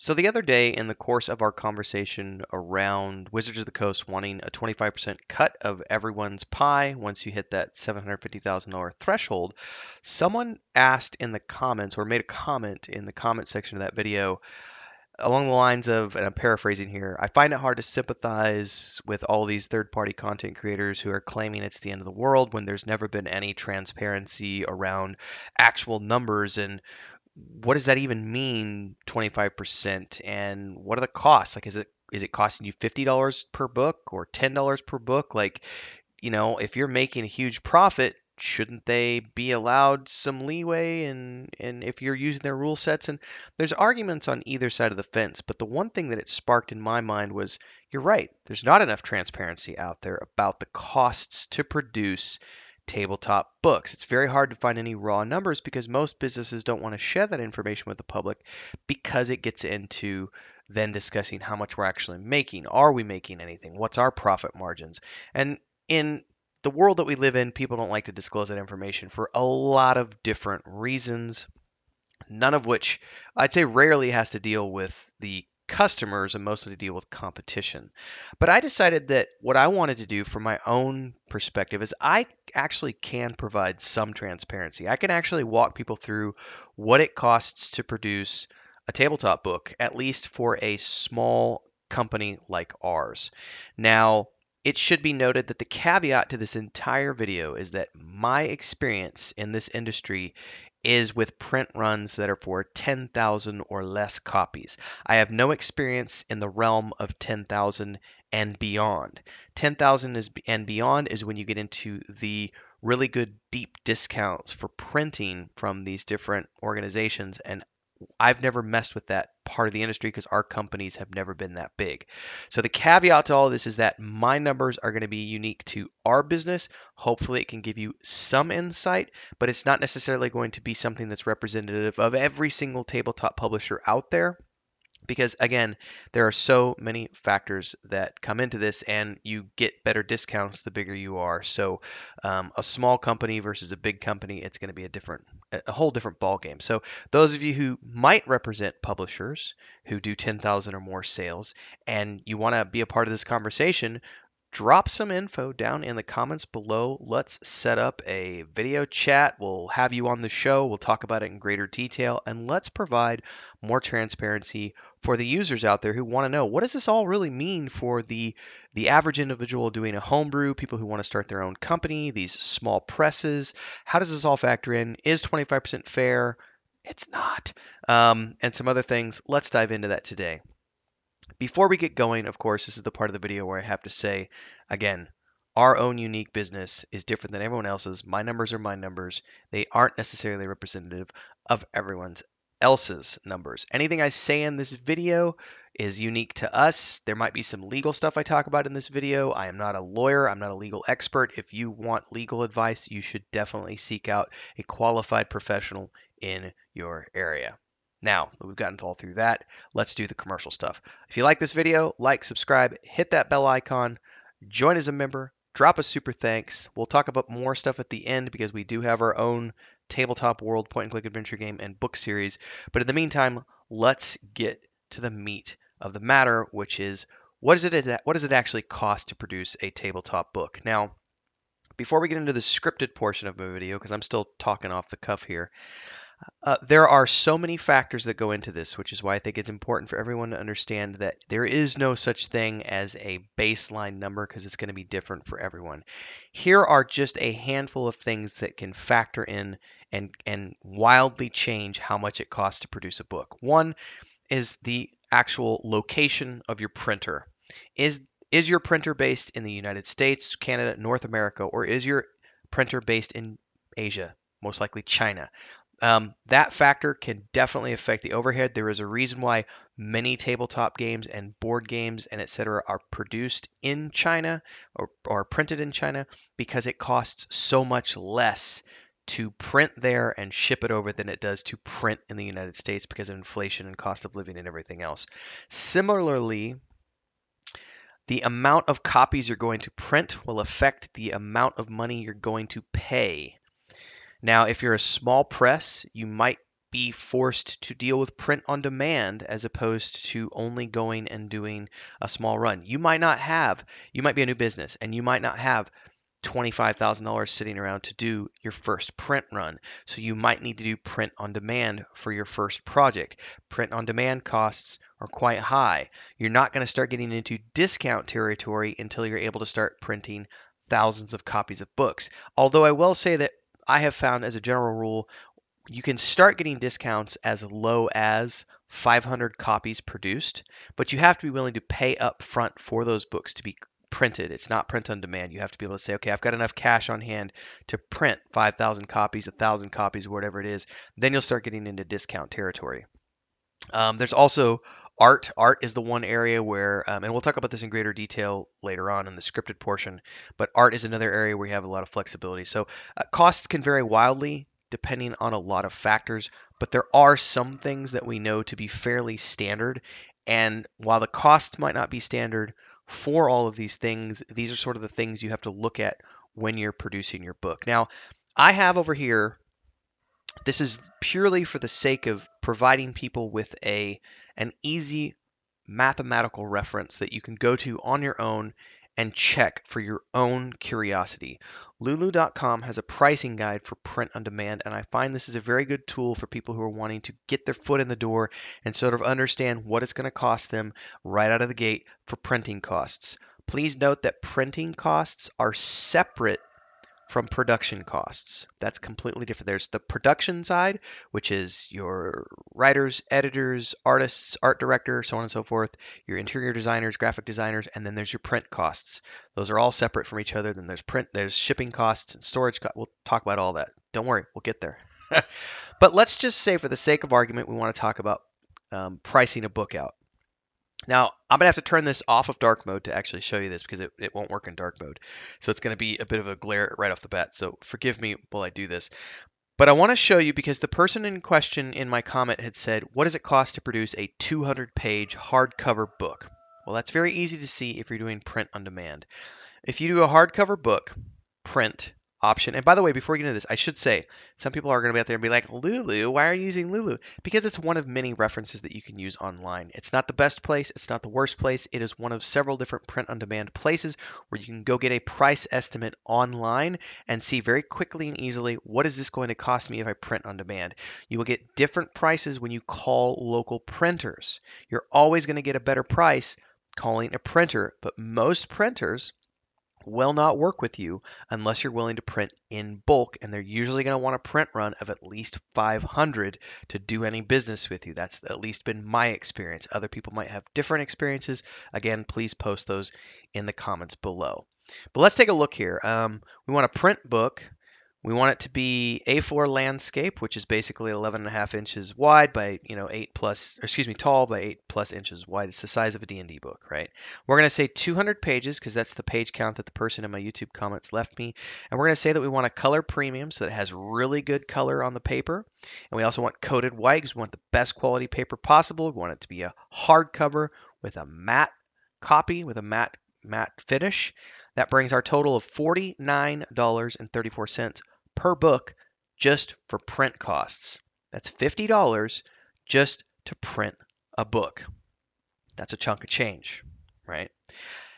So the other day, in the course of our conversation around Wizards of the Coast wanting a 25% cut of everyone's pie once you hit that $750,000 threshold, someone asked in the comments or made a comment in the comment section of that video along the lines of, and I'm paraphrasing here, I find it hard to sympathize with all these third-party content creators who are claiming it's the end of the world when there's never been any transparency around actual numbers and what does that even mean, 25%? And what are the costs? Like, is it costing you $50 per book or $10 per book? Like, if you're making a huge profit, shouldn't they be allowed some leeway? And if you're using their rule sets, and there's arguments on either side of the fence. But the one thing that it sparked in my mind was, you're right. There's not enough transparency out there about the costs to produce tabletop books. It's very hard to find any raw numbers because most businesses don't want to share that information with the public because it gets into then discussing how much we're actually making. Are we making anything? What's our profit margins? And in the world that we live in, people don't like to disclose that information for a lot of different reasons, none of which I'd say rarely has to deal with the customers and mostly deal with competition. But I decided that what I wanted to do from my own perspective is I actually can provide some transparency. I can actually walk people through what it costs to produce a tabletop book, at least for a small company like ours. Now, it should be noted that the caveat to this entire video is that my experience in this industry is with print runs that are for 10,000 or less copies. I have no experience in the realm of 10,000 and beyond. 10,000 and beyond is when you get into the really good deep discounts for printing from these different organizations, and I've never messed with that part of the industry because our companies have never been that big. So the caveat to all of this is that my numbers are going to be unique to our business. Hopefully it can give you some insight, but it's not necessarily going to be something that's representative of every single tabletop publisher out there because again, there are so many factors that come into this, and you get better discounts the bigger you are. So, a small company versus a big company, it's going to be a whole different ball game. So, those of you who might represent publishers who do 10,000 or more sales, and you want to be a part of this conversation, drop some info down in the comments below. Let's set up a video chat. We'll have you on the show. We'll talk about it in greater detail, and let's provide more transparency for the users out there who want to know, what does this all really mean for the average individual doing a homebrew, people who want to start their own company, these small presses. How does this all factor in? Is 25% fair? It's not. And some other things. Let's dive into that today. Before we get going, of course, this is the part of the video where I have to say, again, our own unique business is different than everyone else's. My numbers are my numbers. They aren't necessarily representative of everyone's else's numbers. Anything I say in this video is unique to us. There might be some legal stuff I talk about in this video. I am not a lawyer. I'm not a legal expert. If you want legal advice, you should definitely seek out a qualified professional in your area. Now that we've gotten all through that, let's do the commercial stuff. If you like this video, like, subscribe, hit that bell icon, join as a member, drop a super thanks. We'll talk about more stuff at the end because we do have our own tabletop world point and click adventure game and book series. But in the meantime, let's get to the meat of the matter, which is what does it actually cost to produce a tabletop book? Now, before we get into the scripted portion of my video, because I'm still talking off the cuff here, there are so many factors that go into this, which is why I think it's important for everyone to understand that there is no such thing as a baseline number because it's going to be different for everyone. Here are just a handful of things that can factor in and wildly change how much it costs to produce a book. One is the actual location of your printer. Is your printer based in the United States, Canada, North America, or is your printer based in Asia, most likely China? That factor can definitely affect the overhead. There is a reason why many tabletop games and board games and etc. are produced in China or printed in China because it costs so much less to print there and ship it over than it does to print in the United States because of inflation and cost of living and everything else. Similarly, the amount of copies you're going to print will affect the amount of money you're going to pay. Now, if you're a small press, you might be forced to deal with print on demand as opposed to only going and doing a small run. You might be a new business and you might not have $25,000 sitting around to do your first print run. So you might need to do print on demand for your first project. Print on demand costs are quite high. You're not going to start getting into discount territory until you're able to start printing thousands of copies of books. Although I will say that I have found as a general rule, you can start getting discounts as low as 500 copies produced, but you have to be willing to pay up front for those books to be printed. It's not print on demand. You have to be able to say, okay, I've got enough cash on hand to print 5,000 copies, 1,000 copies, whatever it is. Then you'll start getting into discount territory. There's also art. Art is the one area where, and we'll talk about this in greater detail later on in the scripted portion, but art is another area where you have a lot of flexibility. So costs can vary wildly depending on a lot of factors, but there are some things that we know to be fairly standard. And while the costs might not be standard for all of these things, these are sort of the things you have to look at when you're producing your book. Now, I have over here, this is purely for the sake of providing people with an easy mathematical reference that you can go to on your own and check for your own curiosity. Lulu.com has a pricing guide for print on demand, and I find this is a very good tool for people who are wanting to get their foot in the door and sort of understand what it's going to cost them right out of the gate for printing costs. Please note that printing costs are separate from production costs. That's completely different. There's the production side, which is your writers, editors, artists, art director, so on and so forth, your interior designers, graphic designers, and then there's your print costs. Those are all separate from each other. Then there's shipping costs and storage costs. We'll talk about all that. Don't worry, we'll get there. But let's just say, for the sake of argument, we want to talk about pricing a book out. Now, I'm going to have to turn this off of dark mode to actually show you this because it won't work in dark mode. So it's going to be a bit of a glare right off the bat. So forgive me while I do this. But I want to show you, because the person in question in my comment had said, what does it cost to produce a 200-page hardcover book? Well, that's very easy to see if you're doing print on demand. If you do a hardcover book, print option. And by the way, before we get into this, I should say, some people are going to be out there and be like, Lulu, why are you using Lulu? Because it's one of many references that you can use online. It's not the best place. It's not the worst place. It is one of several different print-on-demand places where you can go get a price estimate online and see very quickly and easily, what is this going to cost me if I print on demand? You will get different prices when you call local printers. You're always going to get a better price calling a printer, but most printers will not work with you unless you're willing to print in bulk, and they're usually going to want a print run of at least 500 to do any business with you. That's at least been my experience. Other people might have different experiences. Again, please post those in the comments below. But let's take a look here. We want a print book. We want it to be A4 landscape, which is basically 11.5 inches wide by, 8 plus, tall by 8 plus inches wide. It's the size of a D&D book, right? We're going to say 200 pages because that's the page count that the person in my YouTube comments left me. And we're going to say that we want a color premium so that it has really good color on the paper. And we also want coated white because we want the best quality paper possible. We want it to be a hardcover with a matte copy, with a matte finish. That brings our total of $49.34 per book just for print costs. That's $50 just to print a book. That's a chunk of change, right?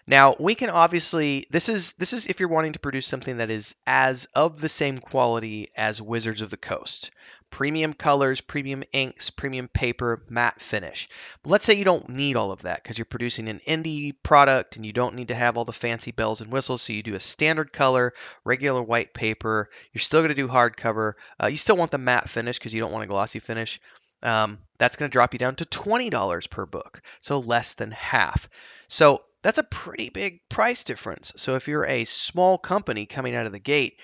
Now, we can obviously, this is if you're wanting to produce something that is as of the same quality as Wizards of the Coast. Premium colors, premium inks, premium paper, matte finish. But let's say you don't need all of that because you're producing an indie product and you don't need to have all the fancy bells and whistles, so you do a standard color, regular white paper. You're still going to do hardcover. You still want the matte finish because you don't want a glossy finish. That's going to drop you down to $20 per book, so less than half. So that's a pretty big price difference. So if you're a small company coming out of the gate,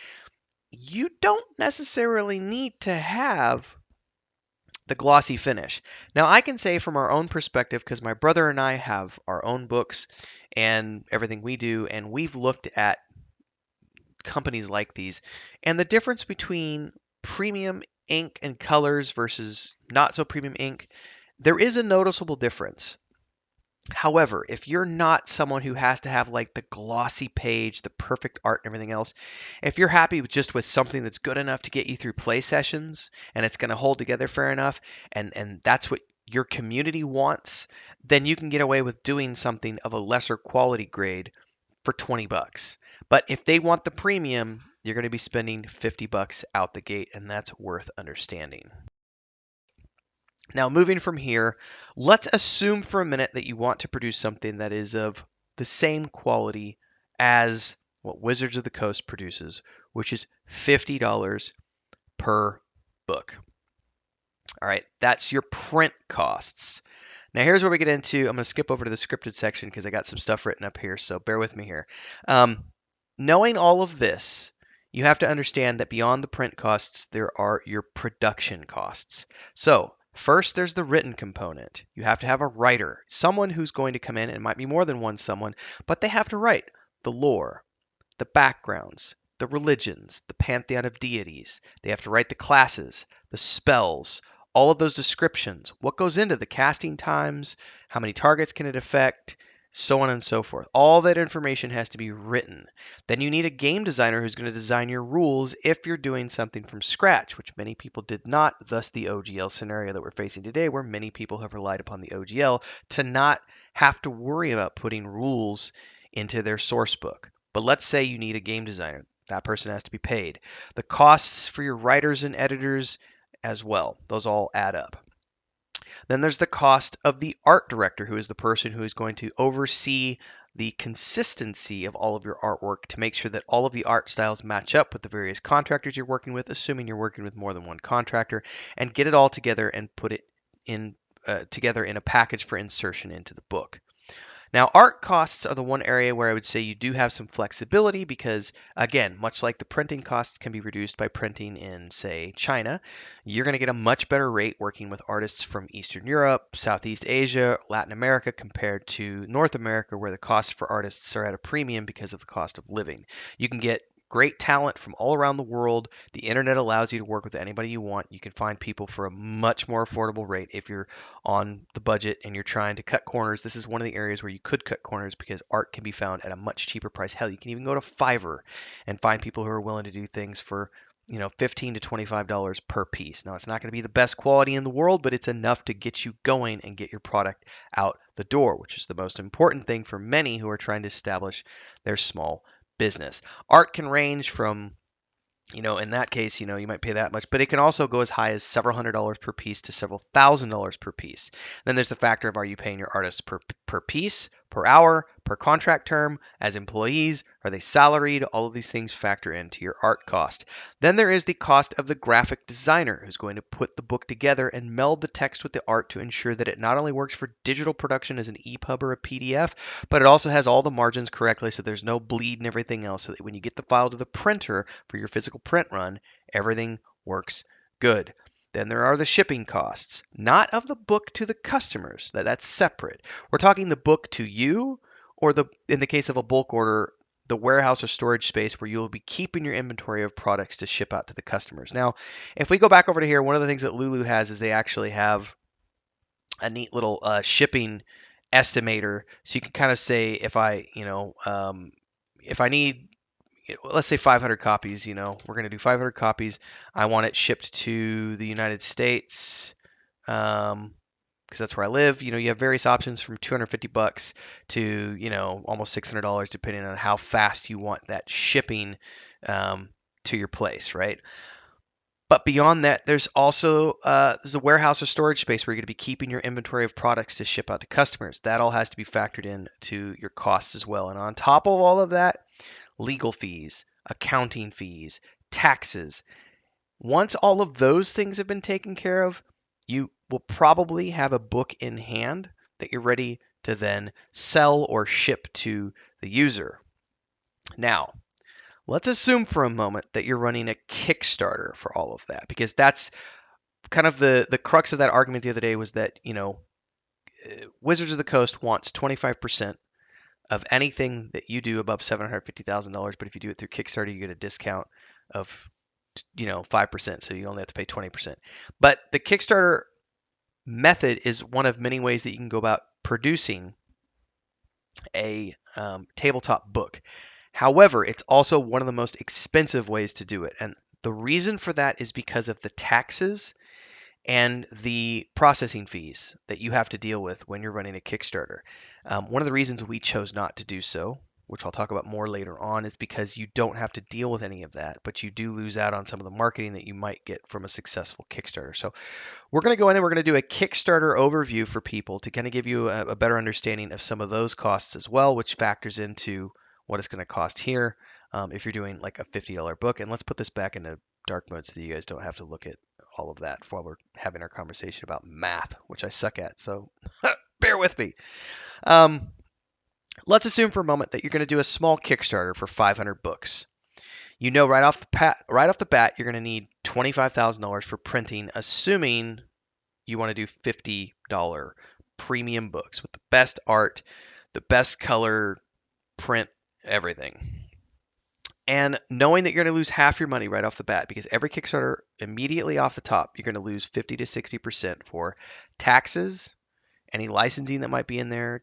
you don't necessarily need to have the glossy finish. Now, I can say from our own perspective, because my brother and I have our own books and everything we do, and we've looked at companies like these, and the difference between premium ink and colors versus not so premium ink, there is a noticeable difference. However, if you're not someone who has to have like the glossy page, the perfect art and everything else, if you're happy with just with something that's good enough to get you through play sessions and it's going to hold together fair enough and that's what your community wants, then you can get away with doing something of a lesser quality grade for 20 bucks. But if they want the premium, you're going to be spending 50 bucks out the gate and that's worth understanding. Now, moving from here, let's assume for a minute that you want to produce something that is of the same quality as what Wizards of the Coast produces, which is $50 per book. All right, that's your print costs. Now, here's where we get into. I'm going to skip over to the scripted section because I got some stuff written up here, so bear with me here. Knowing all of this, you have to understand that beyond the print costs, there are your production costs. So, first, there's the written component. You have to have a writer, someone who's going to come in, and it might be more than one someone, but they have to write the lore, the backgrounds, the religions, the pantheon of deities. They have to write the classes, the spells, all of those descriptions, what goes into the casting times, how many targets can it affect, so on and so forth. All that information has to be written. Then you need a game designer who's going to design your rules if you're doing something from scratch, which many people did not, thus the OGL scenario that we're facing today, where many people have relied upon the OGL to not have to worry about putting rules into their source book. But let's say you need a game designer. That person has to be paid. The costs for your writers and editors as well, those all add up. Then there's the cost of the art director, who is the person who is going to oversee the consistency of all of your artwork to make sure that all of the art styles match up with the various contractors you're working with, assuming you're working with more than one contractor, and get it all together and put it in together in a package for insertion into the book. Now, art costs are the one area where I would say you do have some flexibility because, again, much like the printing costs can be reduced by printing in, say, China, you're going to get a much better rate working with artists from Eastern Europe, Southeast Asia, Latin America compared to North America, where the costs for artists are at a premium because of the cost of living. You can get great talent from all around the world. The internet allows you to work with anybody you want. You can find people for a much more affordable rate if you're on the budget and you're trying to cut corners. This is one of the areas where you could cut corners because art can be found at a much cheaper price. Hell, you can even go to Fiverr and find people who are willing to do things for, $15 to $25 per piece. Now, it's not going to be the best quality in the world, but it's enough to get you going and get your product out the door, which is the most important thing for many who are trying to establish their small business. Art can range from, in that case, you might pay that much, but it can also go as high as several $100s per piece to several $1,000s per piece. Then there's the factor of, are you paying your artists per piece, per hour, per contract term, as employees? Are they salaried? All of these things factor into your art cost. Then there is the cost of the graphic designer who's going to put the book together and meld the text with the art to ensure that it not only works for digital production as an EPUB or a PDF, but it also has all the margins correctly so there's no bleed and everything else, so that when you get the file to the printer for your physical print run, everything works good. Then there are the shipping costs, not of the book to the customers. That's separate. We're talking the book to you, or in the case of a bulk order, the warehouse or storage space where you'll be keeping your inventory of products to ship out to the customers. Now, if we go back over to here, one of the things that Lulu has is they actually have a neat little shipping estimator. So you can kind of say if I need, let's say 500 copies, we're going to do 500 copies. I want it shipped to the United States. Because that's where I live. You have various options from 250 bucks to, almost $600, depending on how fast you want that shipping to your place, right? But beyond that, there's also there's a warehouse or storage space where you're going to be keeping your inventory of products to ship out to customers. That all has to be factored in to your costs as well. And on top of all of that, legal fees, accounting fees, taxes. Once all of those things have been taken care of, you will probably have a book in hand that you're ready to then sell or ship to the user. Now, let's assume for a moment that you're running a Kickstarter for all of that, because that's kind of the crux of that argument the other day was that, Wizards of the Coast wants 25% of anything that you do above $750,000, but if you do it through Kickstarter, you get a discount of 5%, so you only have to pay 20%. But the Kickstarter method is one of many ways that you can go about producing a tabletop book. However, it's also one of the most expensive ways to do it. And the reason for that is because of the taxes and the processing fees that you have to deal with when you're running a Kickstarter. One of the reasons we chose not to do so, which I'll talk about more later on, is because you don't have to deal with any of that, but you do lose out on some of the marketing that you might get from a successful Kickstarter. So we're going to go in and we're going to do a Kickstarter overview for people to kind of give you a better understanding of some of those costs as well, which factors into what it's going to cost here if you're doing like a $50 book. And let's put this back into dark mode so that you guys don't have to look at all of that while we're having our conversation about math, which I suck at. So bear with me. Um, let's assume for a moment that you're going to do a small Kickstarter for 500 books. You know right off the bat you're going to need $25,000 for printing, assuming you want to do $50 premium books with the best art, the best color, print, everything. And knowing that you're going to lose half your money right off the bat, because every Kickstarter immediately off the top, you're going to lose 50 to 60% for taxes, any licensing that might be in there,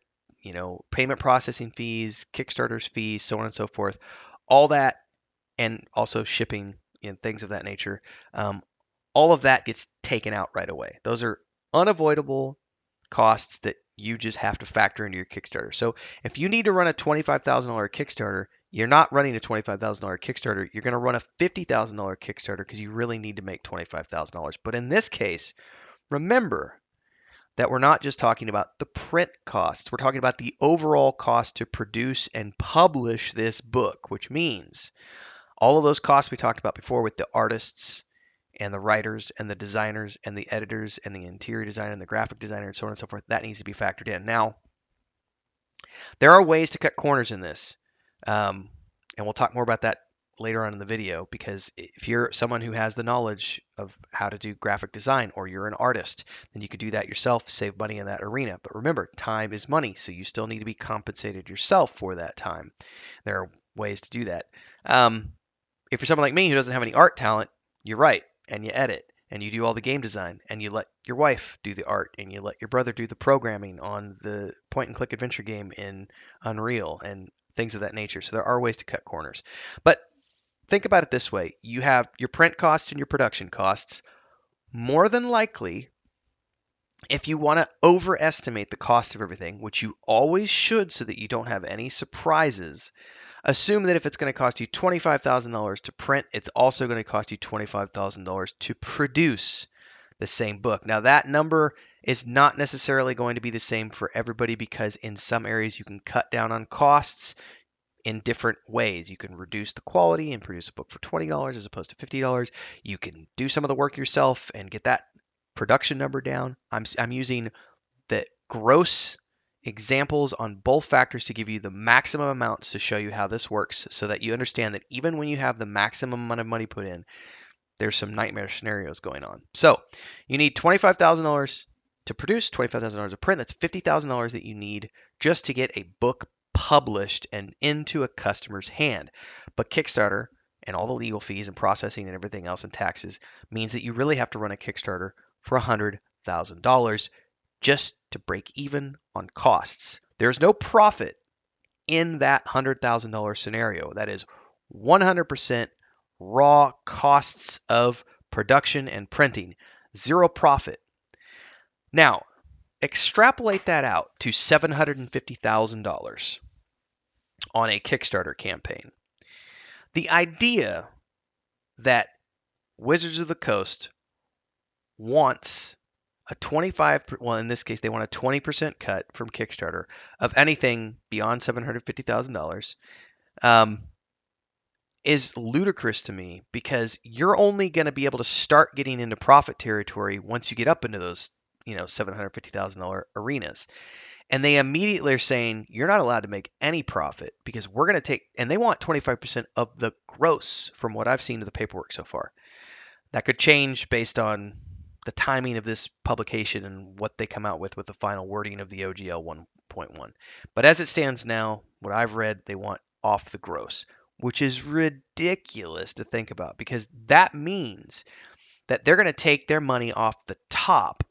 payment processing fees, Kickstarter's fees, so on and so forth, all that, and also shipping and things of that nature. All of that gets taken out right away. Those are unavoidable costs that you just have to factor into your Kickstarter. So if you need to run a $25,000 Kickstarter, you're not running a $25,000 Kickstarter. You're going to run a $50,000 Kickstarter because you really need to make $25,000. But in this case, remember that we're not just talking about the print costs. We're talking about the overall cost to produce and publish this book, which means all of those costs we talked about before with the artists and the writers and the designers and the editors and the interior designer and the graphic designer and so on and so forth, that needs to be factored in. Now, there are ways to cut corners in this. And we'll talk more about that later on in the video, because if you're someone who has the knowledge of how to do graphic design, or you're an artist, then you could do that yourself, save money in that arena. But remember, time is money, so you still need to be compensated yourself for that time. There are ways to do that. If you're someone like me who doesn't have any art talent, you write and you edit and you do all the game design, and you let your wife do the art, and you let your brother do the programming on the point and click adventure game in Unreal and things of that nature. So there are ways to cut corners. But think about it this way. You have your print costs and your production costs. More than likely, if you want to overestimate the cost of everything, which you always should so that you don't have any surprises, assume that if it's going to cost you $25,000 to print, it's also going to cost you $25,000 to produce the same book. Now, that number is not necessarily going to be the same for everybody, because in some areas you can cut down on costs in different ways. You can reduce the quality and produce a book for $20 as opposed to $50. You can do some of the work yourself and get that production number down. I'm using the gross examples on both factors to give you the maximum amounts to show you how this works, so that you understand that even when you have the maximum amount of money put in, there's some nightmare scenarios going on. So you need $25,000 to produce, $25,000 to print. That's $50,000 that you need just to get a book published and into a customer's hand. But Kickstarter and all the legal fees and processing and everything else and taxes means that you really have to run a Kickstarter for $100,000 just to break even on costs. There's no profit in that $100,000 scenario. That is 100% raw costs of production and printing, zero profit. Now, extrapolate that out to $750,000 on a Kickstarter campaign. The idea that Wizards of the Coast wants a 25, well, in this case, they want a 20% cut from Kickstarter of anything beyond $750,000 is ludicrous to me, because you're only going to be able to start getting into profit territory once you get up into those, $750,000 arenas. And they immediately are saying you're not allowed to make any profit, because we're going to take, and they want 25% of the gross from what I've seen of the paperwork so far. That could change based on the timing of this publication and what they come out with the final wording of the OGL 1.1. But as it stands now, what I've read, they want off the gross, which is ridiculous to think about, because that means that they're going to take their money off the top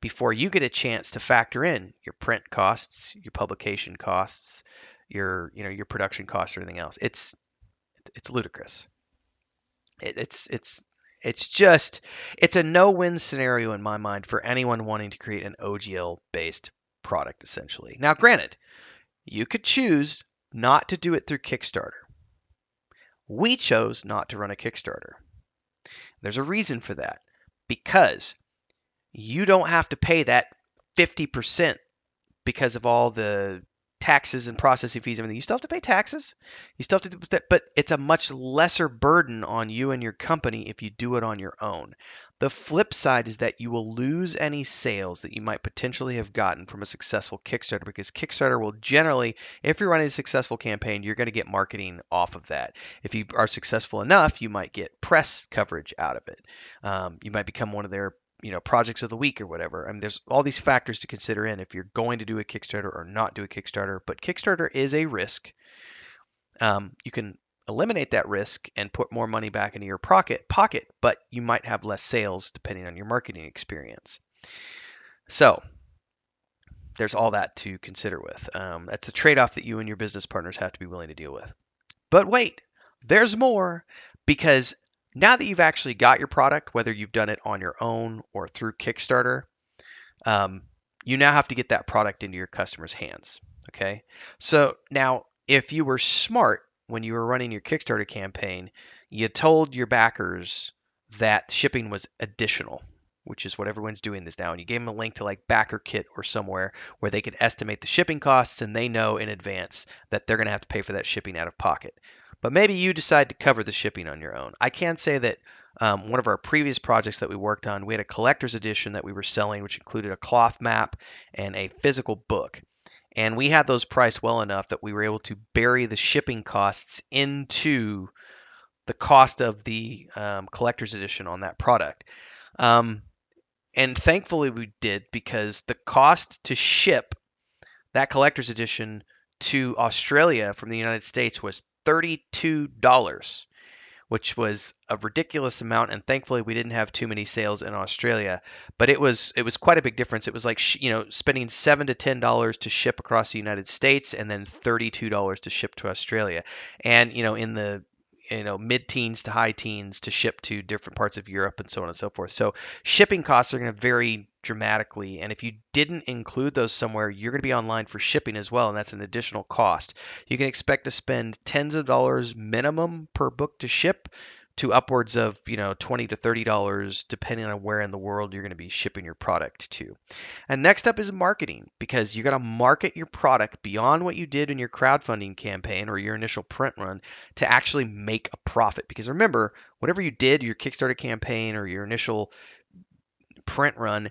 before you get a chance to factor in your print costs, your publication costs, your production costs, or anything else. It's ludicrous. It, it's just it's a no-win scenario in my mind for anyone wanting to create an OGL based product essentially. Now, granted, you could choose not to do it through Kickstarter. We chose not to run a Kickstarter. There's a reason for that. Because you don't have to pay that 50% because of all the taxes and processing fees and everything. You still have to pay taxes. You still have to do that, but it's a much lesser burden on you and your company if you do it on your own. The flip side is that you will lose any sales that you might potentially have gotten from a successful Kickstarter because Kickstarter will generally, if you're running a successful campaign, you're going to get marketing off of that. If you are successful enough, you might get press coverage out of it. You might become one of their projects of the week or whatever. I mean, there's all these factors to consider in if you're going to do a Kickstarter or not do a Kickstarter. But Kickstarter is a risk. You can eliminate that risk and put more money back into your pocket, but you might have less sales depending on your marketing experience. So there's all that to consider with. That's a trade-off that you and your business partners have to be willing to deal with. But wait, there's more, because now that you've actually got your product, whether you've done it on your own or through Kickstarter, you now have to get that product into your customers' hands. Okay. So now, if you were smart when you were running your Kickstarter campaign, you told your backers that shipping was additional, which is what everyone's doing this now. And you gave them a link to like BackerKit or somewhere where they could estimate the shipping costs and they know in advance that they're going to have to pay for that shipping out of pocket. But maybe you decide to cover the shipping on your own. I can say that one of our previous projects that we worked on, we had a collector's edition that we were selling, which included a cloth map and a physical book. And we had those priced well enough that we were able to bury the shipping costs into the cost of the collector's edition on that product. And thankfully we did, because the cost to ship that collector's edition to Australia from the United States was $32, which was a ridiculous amount. And thankfully we didn't have too many sales in Australia, but it was quite a big difference. It was like, spending $7 to $10 to ship across the United States and then $32 to ship to Australia. And, in the mid-teens to high teens to ship to different parts of Europe and so on and so forth. So shipping costs are going to vary dramatically. And if you didn't include those somewhere, you're going to be online for shipping as well. And that's an additional cost. You can expect to spend tens of dollars minimum per book to ship, to upwards of $20 to $30, depending on where in the world you're going to be shipping your product to. And next up is marketing, because you're going to market your product beyond what you did in your crowdfunding campaign or your initial print run to actually make a profit. Because remember, whatever you did, your Kickstarter campaign or your initial print run,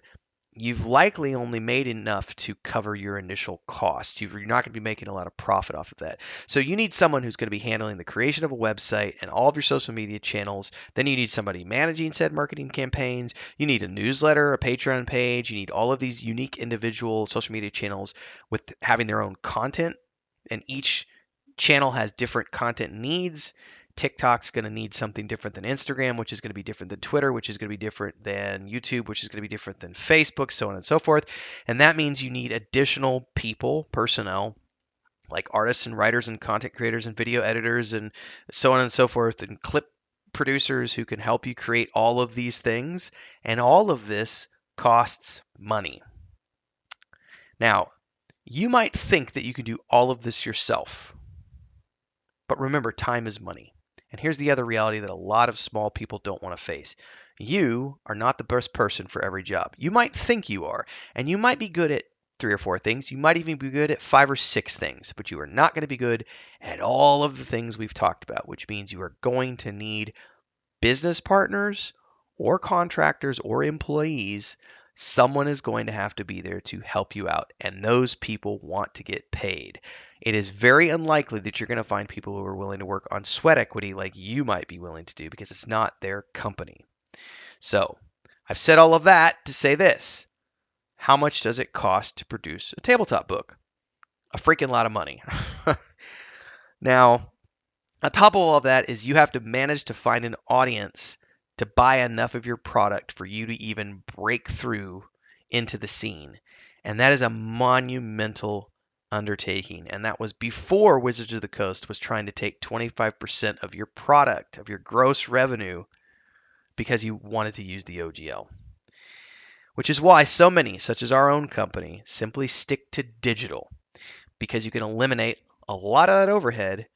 you've likely only made enough to cover your initial costs. You're not going to be making a lot of profit off of that. So you need someone who's going to be handling the creation of a website and all of your social media channels. Then you need somebody managing said marketing campaigns. You need a newsletter, a Patreon page. You need all of these unique individual social media channels with having their own content. And each channel has different content needs. TikTok's going to need something different than Instagram, which is going to be different than Twitter, which is going to be different than YouTube, which is going to be different than Facebook, so on and so forth. And that means you need additional personnel, like artists and writers and content creators and video editors and so on and so forth, and clip producers who can help you create all of these things. And all of this costs money. Now, you might think that you can do all of this yourself, but remember, time is money. And here's the other reality that a lot of small people don't want to face. You are not the best person for every job. You might think you are, and you might be good at 3 or 4 things. You might even be good at 5 or 6 things, but you are not going to be good at all of the things we've talked about, which means you are going to need business partners or contractors or employees. Someone is going to have to be there to help you out, and those people want to get paid. It is very unlikely that you're going to find people who are willing to work on sweat equity like you might be willing to do, because it's not their company. So I've said all of that to say this. How much does it cost to produce a tabletop book? A freaking lot of money. Now, on top of all of that is you have to manage to find an audience to buy enough of your product for you to even break through into the scene. And that is a monumental undertaking. And that was before Wizards of the Coast was trying to take 25% of your product, of your gross revenue, because you wanted to use the OGL. Which is why so many, such as our own company, simply stick to digital, because you can eliminate a lot of that overhead,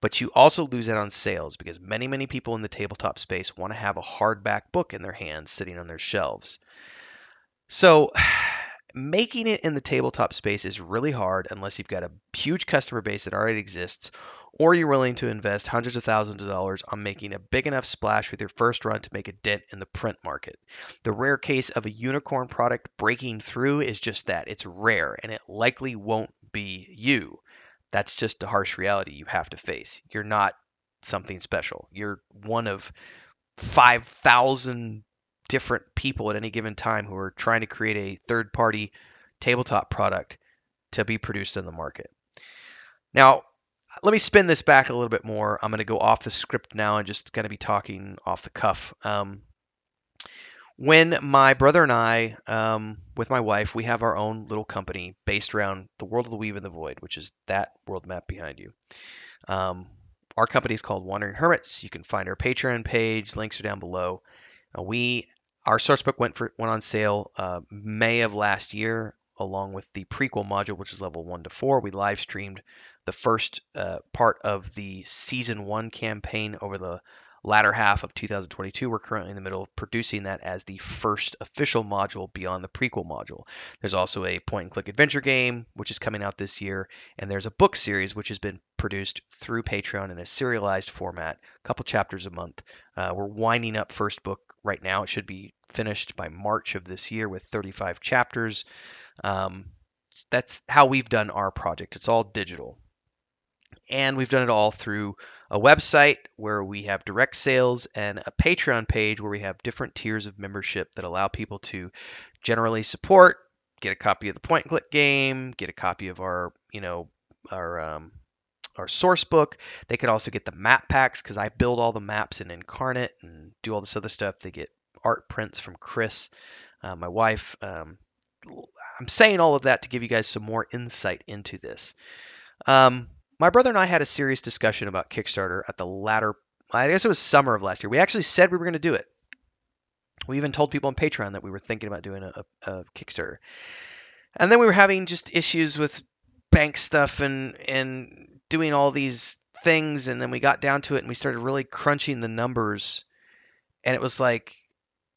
but you also lose out on sales because many, many people in the tabletop space want to have a hardback book in their hands sitting on their shelves. So making it in the tabletop space is really hard unless you've got a huge customer base that already exists, or you're willing to invest hundreds of thousands of dollars on making a big enough splash with your first run to make a dent in the print market. The rare case of a unicorn product breaking through is just that. It's rare, and it likely won't be you. That's just the harsh reality you have to face. You're not something special. You're one of 5,000 different people at any given time who are trying to create a third party tabletop product to be produced in the market. Now, let me spin this back a little bit more. I'm going to go off the script now and just going to be talking off the cuff. When my brother and I, with my wife, we have our own little company based around the World of the Weave and the Void, which is that world map behind you. Our company is called Wandering Hermits. You can find our Patreon page. Links are down below. Our Sourcebook went on sale May of last year, along with the prequel module, which is level 1 to 4. We live streamed the first part of the season 1 campaign over the latter half of 2022. We're currently in the middle of producing that as the first official module beyond the prequel module. There's also a point and click adventure game, which is coming out this year, and there's a book series, which has been produced through Patreon in a serialized format, a couple chapters a month. We're winding up first book right now. It should be finished by March of this year with 35 chapters. That's how we've done our project. It's all digital. And we've done it all through a website where we have direct sales and a Patreon page where we have different tiers of membership that allow people to generally support, get a copy of the point and click game, get a copy of our source book. They could also get the map packs because I build all the maps in Incarnate and do all this other stuff. They get art prints from Chris, my wife. I'm saying all of that to give you guys some more insight into this. My brother and I had a serious discussion about Kickstarter at the latter, I guess it was summer of last year. We actually said we were going to do it. We even told people on Patreon that we were thinking about doing a Kickstarter. And then we were having just issues with bank stuff and doing all these things. And then we got down to it and we started really crunching the numbers. And it was like,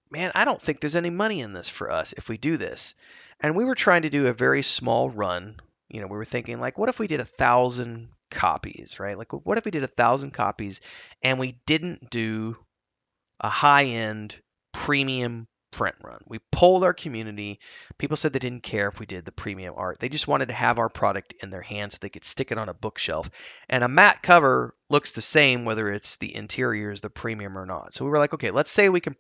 man, I don't think there's any money in this for us if we do this. And we were trying to do a very small run. We were thinking like, what if we did 1,000 copies, right? Like, what if we did 1,000 copies and we didn't do a high-end premium print run? We polled our community. People said they didn't care if we did the premium art. They just wanted to have our product in their hands so they could stick it on a bookshelf. And a matte cover looks the same whether it's the interior is the premium or not. So we were like, okay, let's say we can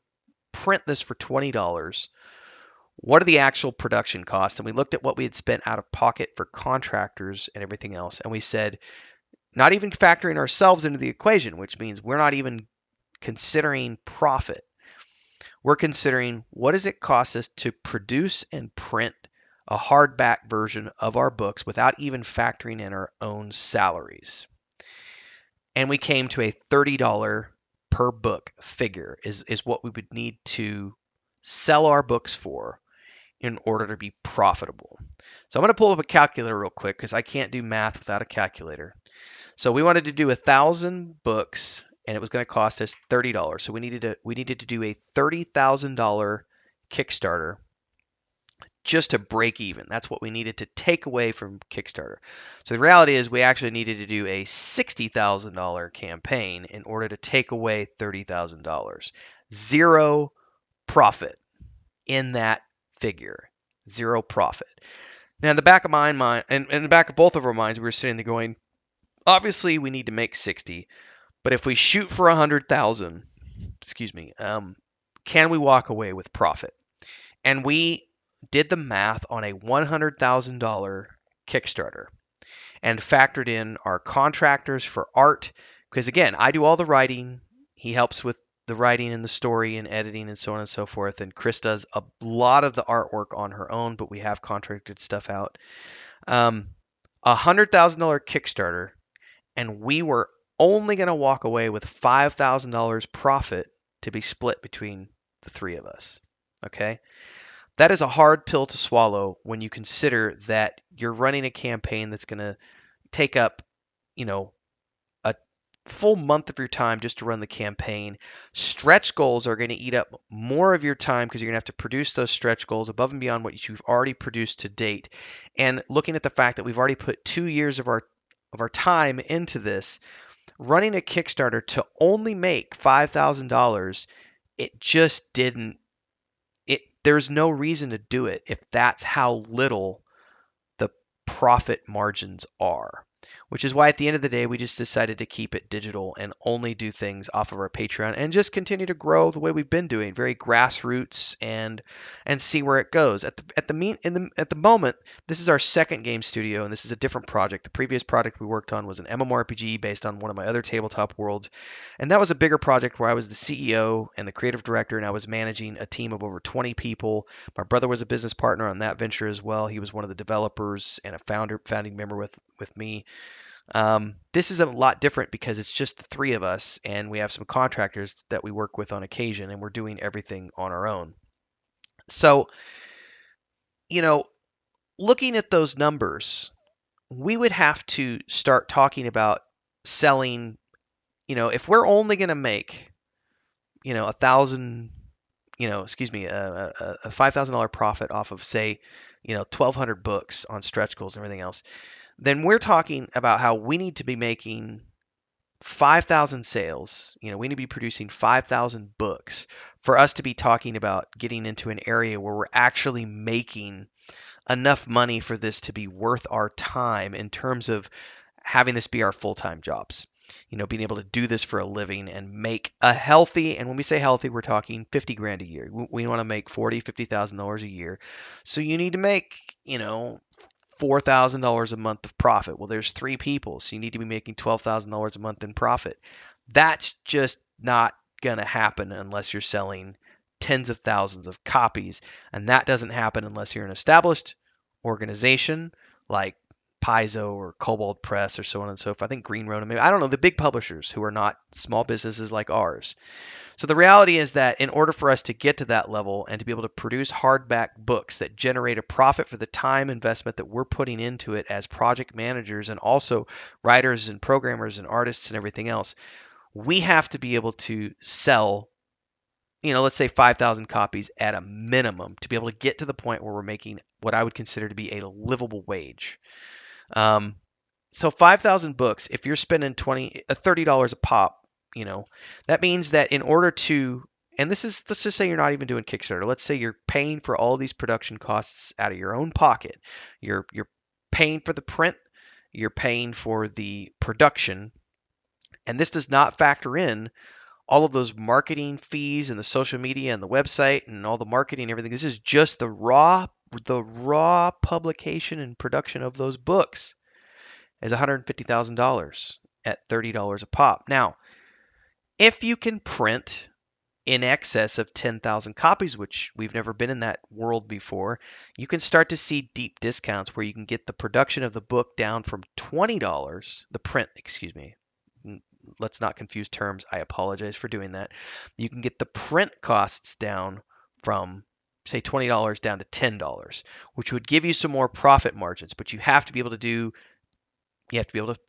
print this for $20. What are the actual production costs? And we looked at what we had spent out of pocket for contractors and everything else. And we said, not even factoring ourselves into the equation, which means we're not even considering profit. We're considering what does it cost us to produce and print a hardback version of our books without even factoring in our own salaries. And we came to a $30 per book figure is what we would need to sell our books for in order to be profitable. So I'm going to pull up a calculator real quick because I can't do math without a calculator. So we wanted to do 1,000 books and it was going to cost us $30. So we needed to do a $30,000 Kickstarter just to break even. That's what we needed to take away from Kickstarter. So the reality is we actually needed to do a $60,000 campaign in order to take away $30,000. Zero profit in that figure. Zero profit. Now in the back of my mind, and in the back of both of our minds, we were sitting there going, obviously we need to make 60, but if we shoot for 100,000, can we walk away with profit? And we did the math on a $100,000 Kickstarter and factored in our contractors for art, because again, I do all the writing, he helps with the writing and the story and editing and so on and so forth. And Chris does a lot of the artwork on her own, but we have contracted stuff out. Um, $100,000 Kickstarter, and we were only going to walk away with $5,000 profit to be split between the three of us. Okay. That is a hard pill to swallow when you consider that you're running a campaign that's going to take up, you know, a full month of your time just to run the campaign. Stretch goals are going to eat up more of your time because you're going to have to produce those stretch goals above and beyond what you've already produced to date. And looking at the fact that we've already put 2 years of our time into this, running a Kickstarter to only make $5,000, it just didn't. There's no reason to do it if that's how little the profit margins are, which is why at the end of the day, we just decided to keep it digital and only do things off of our Patreon and just continue to grow the way we've been doing, very grassroots, and see where it goes. At the moment, this is our second game studio, and this is a different project. The previous project we worked on was an MMORPG based on one of my other tabletop worlds, and that was a bigger project where I was the CEO and the creative director, and I was managing a team of over 20 people. My brother was a business partner on that venture as well. He was one of the developers and a founding member with me. This is a lot different because it's just the three of us, and we have some contractors that we work with on occasion, and we're doing everything on our own. So, you know, looking at those numbers, we would have to start talking about selling, if we're only going to make, a thousand, excuse me, a $5,000 profit off of, say, 1,200 books on stretch goals and everything else, then we're talking about how we need to be making 5,000 sales. We need to be producing 5,000 books for us to be talking about getting into an area where we're actually making enough money for this to be worth our time in terms of having this be our full-time jobs. Being able to do this for a living and make a healthy, and when we say healthy, we're talking 50 grand a year. We want to make $40,000-$50,000 a year. So you need to make, $4,000 a month of profit. Well, there's three people, so you need to be making $12,000 a month in profit. That's just not going to happen unless you're selling tens of thousands of copies, and that doesn't happen unless you're an established organization like Paizo or Cobalt Press or so on and so forth. I think Green Road, maybe, I don't know, the big publishers who are not small businesses like ours. So the reality is that in order for us to get to that level and to be able to produce hardback books that generate a profit for the time investment that we're putting into it as project managers and also writers and programmers and artists and everything else, we have to be able to sell, let's say 5,000 copies at a minimum to be able to get to the point where we're making what I would consider to be a livable wage. So 5,000 books, if you're spending $30 a pop, that means that in order to, and this is, let's just say you're not even doing Kickstarter. Let's say you're paying for all these production costs out of your own pocket. You're paying for the print, you're paying for the production, and this does not factor in all of those marketing fees and the social media and the website and all the marketing and everything. This is just the raw publication and production of those books is $150,000 at $30 a pop. Now, if you can print in excess of 10,000 copies, which we've never been in that world before, you can start to see deep discounts where you can get the production of the book down from $20, the print, excuse me. Let's not confuse terms. I apologize for doing that. You can get the print costs down from, say, $20 down to $10, which would give you some more profit margins, but you have to be able to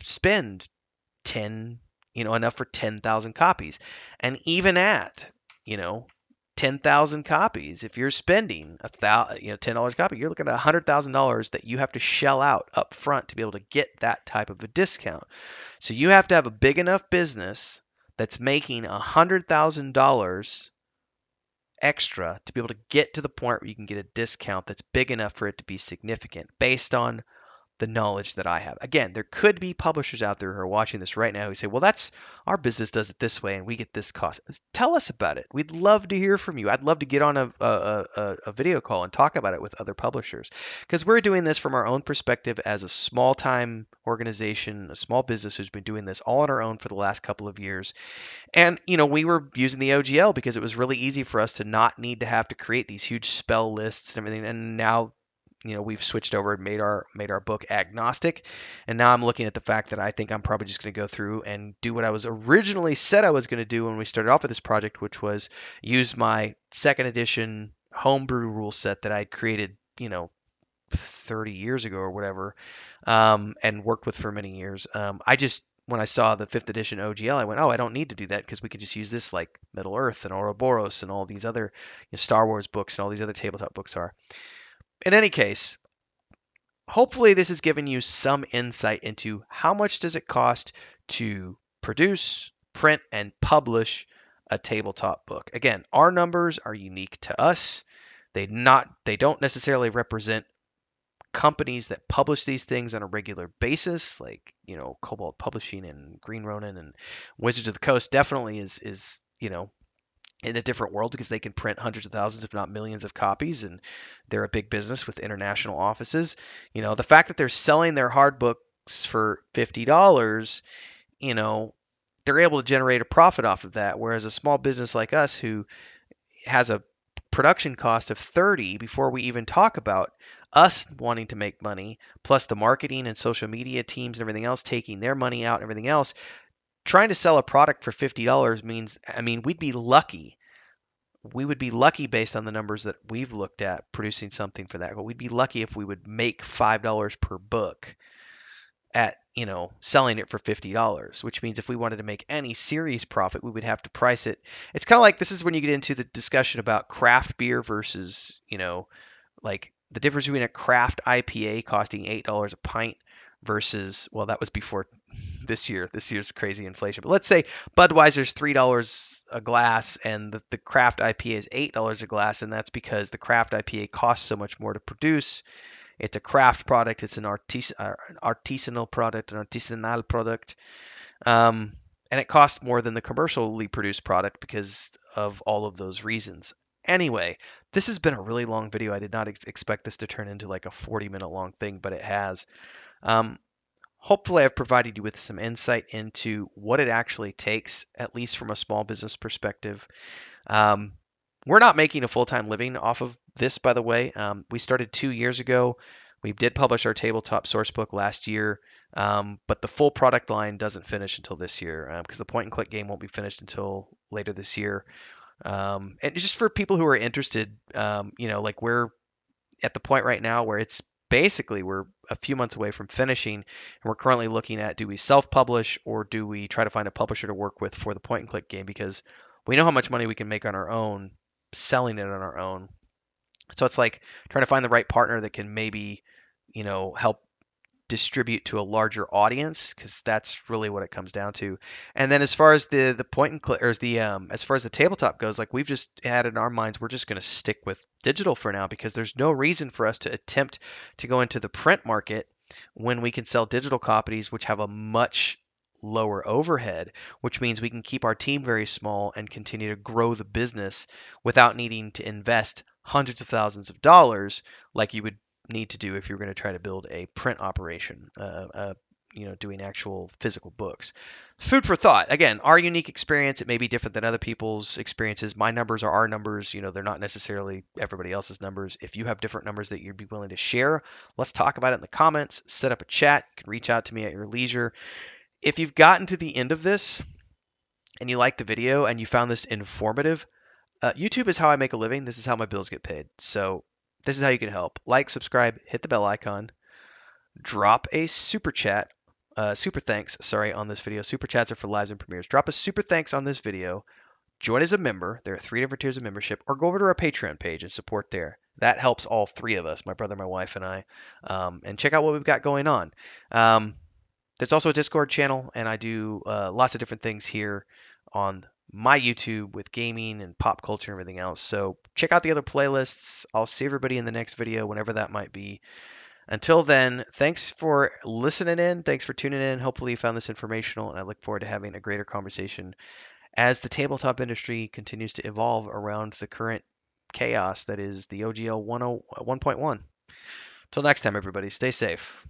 spend enough for 10,000 copies. And even at, 10,000 copies, if you're spending $10 a copy, you're looking at $100,000 that you have to shell out up front to be able to get that type of a discount. So you have to have a big enough business that's making $100,000 extra to be able to get to the point where you can get a discount that's big enough for it to be significant based on the knowledge that I have. Again, there could be publishers out there who are watching this right now who say, well, that's our business does it this way and we get this cost. Tell us about it. We'd love to hear from you. I'd love to get on a video call and talk about it with other publishers because we're doing this from our own perspective as a small time organization, a small business who's been doing this all on our own for the last couple of years. And, we were using the OGL because it was really easy for us to not need to have to create these huge spell lists and everything. And now, we've switched over and made our book agnostic. And now I'm looking at the fact that I think I'm probably just going to go through and do what I was originally said I was going to do when we started off with this project, which was use my second edition homebrew rule set that I created, 30 years ago or whatever, and worked with for many years. When I saw the fifth edition OGL, I went, oh, I don't need to do that because we could just use this like Middle Earth and Ouroboros and all these other Star Wars books and all these other tabletop books are. In any case, hopefully this has given you some insight into how much does it cost to produce, print, and publish a tabletop book. Again, our numbers are unique to us. They don't necessarily represent companies that publish these things on a regular basis, like Cobalt Publishing and Green Ronin and Wizards of the Coast, definitely is in a different world because they can print hundreds of thousands, if not millions, of copies, and they're a big business with international offices. The fact that they're selling their hard books for $50, they're able to generate a profit off of that, whereas a small business like us who has a production cost of 30 before we even talk about us wanting to make money, plus the marketing and social media teams and everything else taking their money out and everything else. Trying to sell a product for $50 means, we'd be lucky. We would be lucky based on the numbers that we've looked at producing something for that. But we'd be lucky if we would make $5 per book at selling it for $50, which means if we wanted to make any serious profit, we would have to price it. It's kind of like, this is when you get into the discussion about craft beer versus like the difference between a craft IPA costing $8 a pint versus, well, that was before this year. This year's crazy inflation. But let's say Budweiser's $3 a glass and the craft IPA is $8 a glass, and that's because the craft IPA costs so much more to produce. It's a craft product. It's an artisanal product, an artisanal product. And it costs more than the commercially produced product because of all of those reasons. Anyway, this has been a really long video. I did not expect this to turn into like a 40-minute long thing, but it has. Hopefully, I've provided you with some insight into what it actually takes, at least from a small business perspective. We're not making a full-time living off of this, by the way. We started 2 years ago. We did publish our tabletop Sourcebook last year, but the full product line doesn't finish until this year because the point-and-click game won't be finished until later this year. And just for people who are interested, like we're at the point right now where it's basically we're a few months away from finishing, and we're currently looking at, do we self-publish or do we try to find a publisher to work with for the point-and-click game, because we know how much money we can make on our own selling it on our own. So it's like trying to find the right partner that can maybe, help distribute to a larger audience, because that's really what it comes down to. And then as far as the point and click, or as far as the tabletop goes, like we've just had in our minds, we're just going to stick with digital for now because there's no reason for us to attempt to go into the print market when we can sell digital copies, which have a much lower overhead, which means we can keep our team very small and continue to grow the business without needing to invest hundreds of thousands of dollars like you would need to do if you're going to try to build a print operation, doing actual physical books. Food for thought. Again, our unique experience, it may be different than other people's experiences. My numbers are our numbers. They're not necessarily everybody else's numbers. If you have different numbers that you'd be willing to share, let's talk about it in the comments. Set up a chat. You can reach out to me at your leisure. If you've gotten to the end of this and you like the video and you found this informative, YouTube is how I make a living. This is how my bills get paid. So this is how you can help. Like, subscribe, hit the bell icon, drop a super chat, super thanks, sorry, on this video. Super chats are for lives and premieres. Drop a super thanks on this video. Join as a member. There are 3 different tiers of membership, or go over to our Patreon page and support there. That helps all 3 of us, my brother, my wife, and I. And check out what we've got going on. There's also a Discord channel, and I do lots of different things here on my YouTube with gaming and pop culture and everything else. So check out the other playlists. I'll see everybody in the next video, whenever that might be. Until then, thanks for listening in. Thanks for tuning in. Hopefully, you found this informational, and I look forward to having a greater conversation as the tabletop industry continues to evolve around the current chaos that is the OGL 1.1. Till next time, everybody, stay safe.